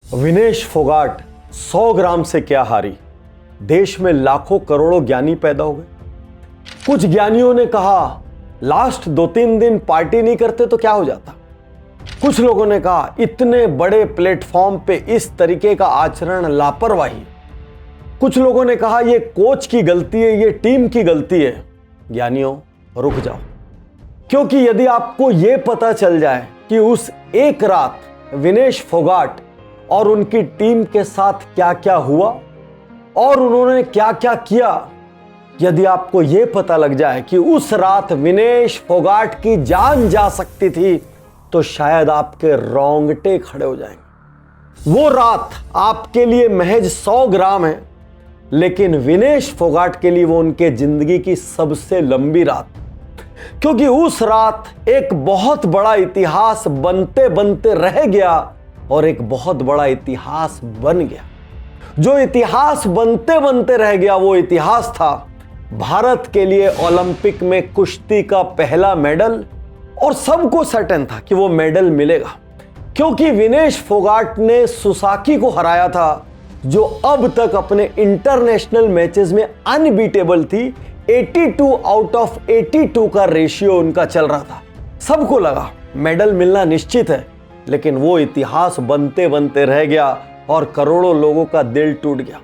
विनेश फोगाट 100 ग्राम से क्या हारी। देश में लाखों करोड़ों ज्ञानी पैदा हो गए। कुछ ज्ञानियों ने कहा लास्ट 2-3 दिन पार्टी नहीं करते तो क्या हो जाता। कुछ लोगों ने कहा इतने बड़े प्लेटफॉर्म पे इस तरीके का आचरण लापरवाही। कुछ लोगों ने कहा ये कोच की गलती है, ये टीम की गलती है। ज्ञानियों रुक जाओ, क्योंकि यदि आपको यह पता चल जाए कि उस एक रात विनेश फोगाट और उनकी टीम के साथ क्या क्या हुआ और उन्होंने क्या क्या किया, यदि आपको यह पता लग जाए कि उस रात विनेश फोगाट की जान जा सकती थी, तो शायद आपके रोंगटे खड़े हो जाएंगे। वो रात आपके लिए महज 100 ग्राम है, लेकिन विनेश फोगाट के लिए वो उनके जिंदगी की सबसे लंबी रात, क्योंकि उस रात एक बहुत बड़ा इतिहास बनते बनते रह गया और एक बहुत बड़ा इतिहास बन गया। जो इतिहास बनते बनते रह गया वो इतिहास था भारत के लिए ओलंपिक में कुश्ती का पहला मेडल, और सबको सर्टेन था कि वो मेडल मिलेगा, क्योंकि विनेश फोगाट ने सुसाकी को हराया था, जो अब तक अपने इंटरनेशनल मैचेस में अनबीटेबल थी। 82 आउट ऑफ 82 का रेशियो उनका चल रहा था। सबको लगा मेडल मिलना निश्चित है, लेकिन वो इतिहास बनते बनते रह गया और करोड़ों लोगों का दिल टूट गया।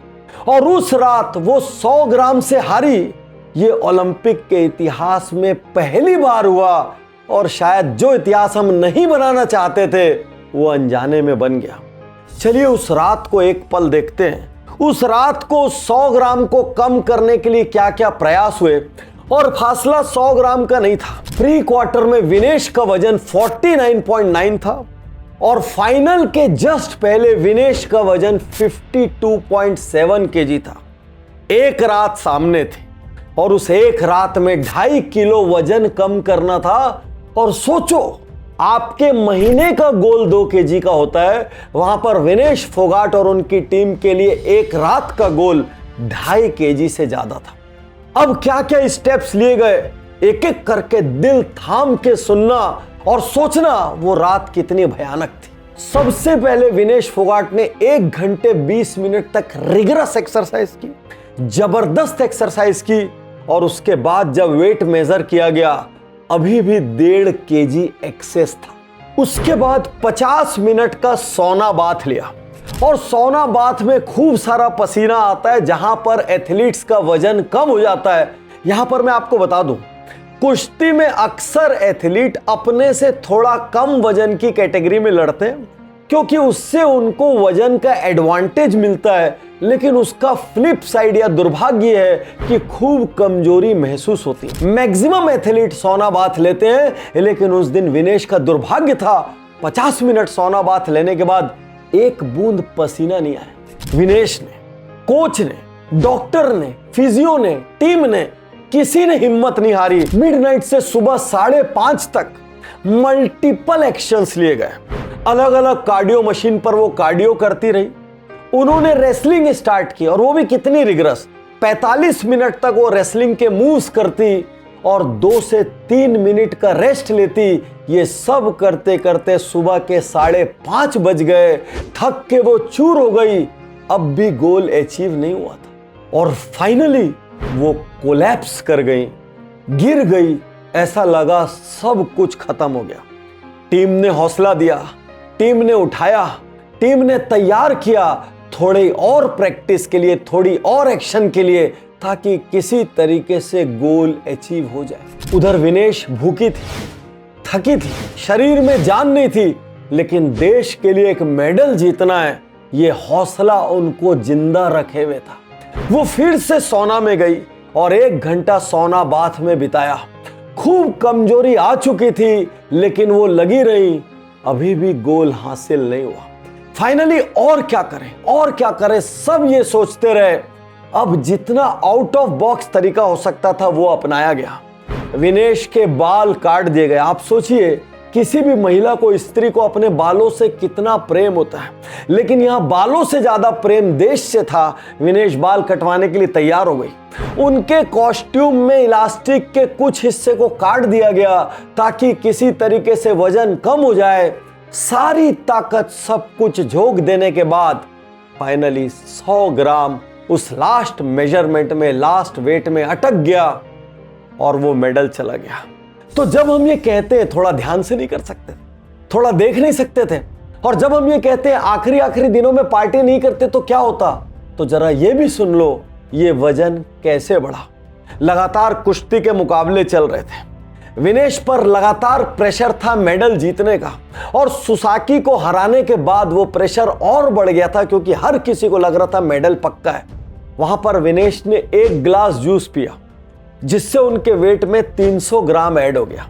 और उस रात वो 100 ग्राम से हारी। ये ओलंपिक के इतिहास में पहली बार हुआ, और शायद जो इतिहास हम नहीं बनाना चाहते थे वो अनजाने में बन गया। चलिए उस रात को एक पल देखते हैं। उस रात को 100 ग्राम को कम करने के लिए क्या क्या प्रयास हुए, और फासला 100 ग्राम का नहीं था। प्री क्वार्टर में विनेश का वजन 49.9 था और फाइनल के जस्ट पहले विनेश का वजन 52.7 केजी था। एक रात सामने थी और उस एक रात में 2.5 किलो वजन कम करना था। और सोचो, आपके महीने का गोल 2 केजी का होता है, वहां पर विनेश फोगाट और उनकी टीम के लिए एक रात का गोल 2.5 केजी से ज्यादा था। अब क्या क्या स्टेप्स लिए गए, एक एक करके दिल थाम के सुनना और सोचना वो रात कितनी भयानक थी। सबसे पहले विनेश फोगाट ने 1 घंटे 20 मिनट तक रिगरस एक्सरसाइज की, जबरदस्त एक्सरसाइज की, और उसके बाद जब वेट मेजर किया गया अभी भी 1.5 केजी एक्सेस था। उसके बाद 50 मिनट का सौना बाथ लिया, और सौना बाथ में खूब सारा पसीना आता है, जहां पर एथलीट्स का वजन कम हो जाता है। यहां पर मैं आपको बता दूं, कुश्ती में अक्सर एथलीट अपने से थोड़ा कम वजन की कैटेगरी में लड़ते हैं, क्योंकि उससे उनको वजन का एडवांटेज मिलता है, लेकिन उसका फ्लिप साइड या दुर्भाग्य है कि खूब कमजोरी महसूस होती है। मैक्सिमम एथलीट सोना बाथ लेते हैं, लेकिन उस दिन विनेश का दुर्भाग्य था 50 मिनट सोना बाथ लेने के बाद एक बूंद पसीना नहीं आया। विनेश ने, कोच ने, डॉक्टर ने, फिजियो ने, टीम ने, किसी ने हिम्मत नहीं हारी। मिडनाइट से सुबह 5:30 तक मल्टीपल एक्शंस लिए गए। अलग अलग कार्डियो मशीन पर वो कार्डियो करती रही। उन्होंने रेसलिंग स्टार्ट की, और वो भी कितनी रिगरस। 45 मिनट तक वो रेसलिंग के मूव्स करती और 2 से 3 मिनट का रेस्ट लेती। ये सब करते करते सुबह के 5:30 बज गए। थक के वो चूर हो गई। अब भी गोल अचीव नहीं हुआ था, और फाइनली वो कोलैप्स कर गई, गिर गई। ऐसा लगा सब कुछ खत्म हो गया। टीम ने हौसला दिया, टीम ने उठाया, टीम ने तैयार किया थोड़ी और प्रैक्टिस के लिए, थोड़ी और एक्शन के लिए, ताकि किसी तरीके से गोल अचीव हो जाए। उधर विनेश भूखी थी, थकी थी, शरीर में जान नहीं थी, लेकिन देश के लिए एक मेडल जीतना है, ये हौसला उनको जिंदा रखे हुए था। वो फिर से सौना में गई और 1 घंटा सौना बाथ में बिताया। खूब कमजोरी आ चुकी थी, लेकिन वो लगी रही, अभी भी गोल हासिल नहीं हुआ। फाइनली और क्या करें, सब ये सोचते रहे। अब जितना आउट ऑफ बॉक्स तरीका हो सकता था वो अपनाया गया। विनेश के बाल काट दिए गए। आप सोचिए किसी भी महिला को, स्त्री को अपने बालों से कितना प्रेम होता है, लेकिन यहां बालों से ज्यादा प्रेम देश से था। विनेश बाल कटवाने के लिए तैयार हो गई। उनके कॉस्ट्यूम में इलास्टिक के कुछ हिस्से को काट दिया गया ताकि किसी तरीके से वजन कम हो जाए। सारी ताकत, सब कुछ झोंक देने के बाद फाइनली 100 ग्राम उस लास्ट मेजरमेंट में, लास्ट वेट में अटक गया और वो मेडल चला गया। तो जब हम ये कहते हैं थोड़ा ध्यान से नहीं कर सकते, थोड़ा देख नहीं सकते थे, और जब हम ये कहते हैं आखिरी दिनों में पार्टी नहीं करते तो क्या होता, तो जरा ये भी सुन लो ये वजन कैसे बढ़ा। लगातार कुश्ती के मुकाबले चल रहे थे, विनेश पर लगातार प्रेशर था मेडल जीतने का, और सुसाकी को हराने के बाद वो प्रेशर और बढ़ गया था क्योंकि हर किसी को लग रहा था मेडल पक्का है। वहां पर विनेश ने 1 गिलास जूस पिया जिससे उनके वेट में 300 ग्राम ऐड हो गया।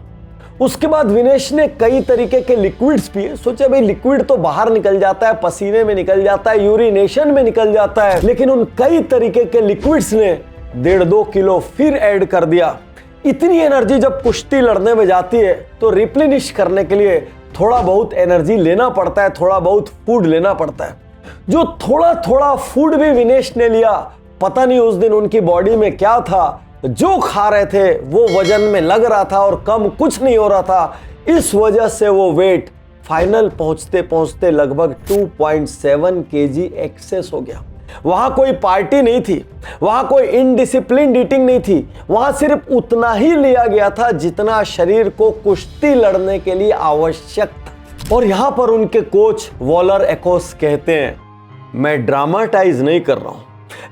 उसके बाद विनेश ने कई तरीके के लिक्विड्स पिए। सोचे भाई लिक्विड तो बाहर निकल जाता है, पसीने में निकल जाता है, यूरिनेशन में निकल जाता है, लेकिन उन कई तरीके के लिक्विड्स ने 1.5-2 किलो फिर ऐड कर दिया। इतनी एनर्जी जब कुश्ती लड़ने में जाती है तो रिप्लेनिश करने के लिए थोड़ा बहुत एनर्जी लेना पड़ता है, थोड़ा बहुत फूड लेना पड़ता है। जो थोड़ा थोड़ा फूड भी विनेश ने लिया, पता नहीं उस दिन उनकी बॉडी में क्या था, जो खा रहे थे वो वजन में लग रहा था और कम कुछ नहीं हो रहा था। इस वजह से वो वेट फाइनल पहुंचते पहुंचते लगभग 2.7 kg एक्सेस हो गया। वहां कोई पार्टी नहीं थी, वहां कोई इनडिसिप्लिन ईटिंग नहीं थी, वहां सिर्फ उतना ही लिया गया था जितना शरीर को कुश्ती लड़ने के लिए आवश्यक था। और यहां पर उनके कोच वॉलर एकोस कहते हैं, मैं ड्रामाटाइज नहीं कर रहा हूं,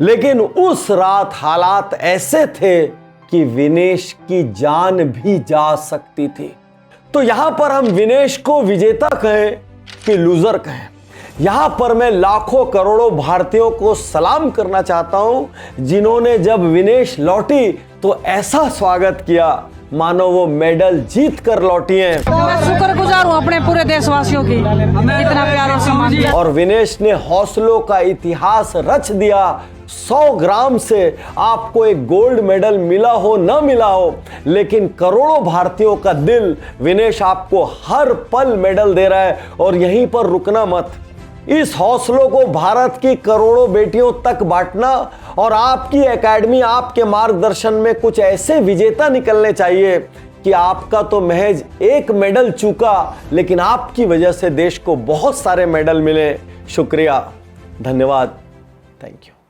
लेकिन उस रात हालात ऐसे थे कि विनेश की जान भी जा सकती थी। तो यहां पर हम विनेश को विजेता कहें कि लूजर कहें, यहां पर मैं लाखों करोड़ों भारतीयों को सलाम करना चाहता हूं जिन्होंने जब विनेश लौटी तो ऐसा स्वागत किया मानो वो मेडल जीत कर लौटी हैं। मैं शुक्रगुजार हूं अपने पूरे देशवासियों की, इतना प्यार और सम्मान दिया। और विनेश ने हौसलों का इतिहास रच दिया। 100 ग्राम से आपको एक गोल्ड मेडल मिला हो ना मिला हो, लेकिन करोड़ों भारतीयों का दिल विनेश आपको हर पल मेडल दे रहा है। और यहीं पर रुकना मत, इस हौसलों को भारत की करोड़ों बेटियों तक बांटना, और आपकी एकेडमी, आपके मार्गदर्शन में कुछ ऐसे विजेता निकलने चाहिए कि आपका तो महज एक मेडल चूका, लेकिन आपकी वजह से देश को बहुत सारे मेडल मिले। शुक्रिया, धन्यवाद, थैंक यू।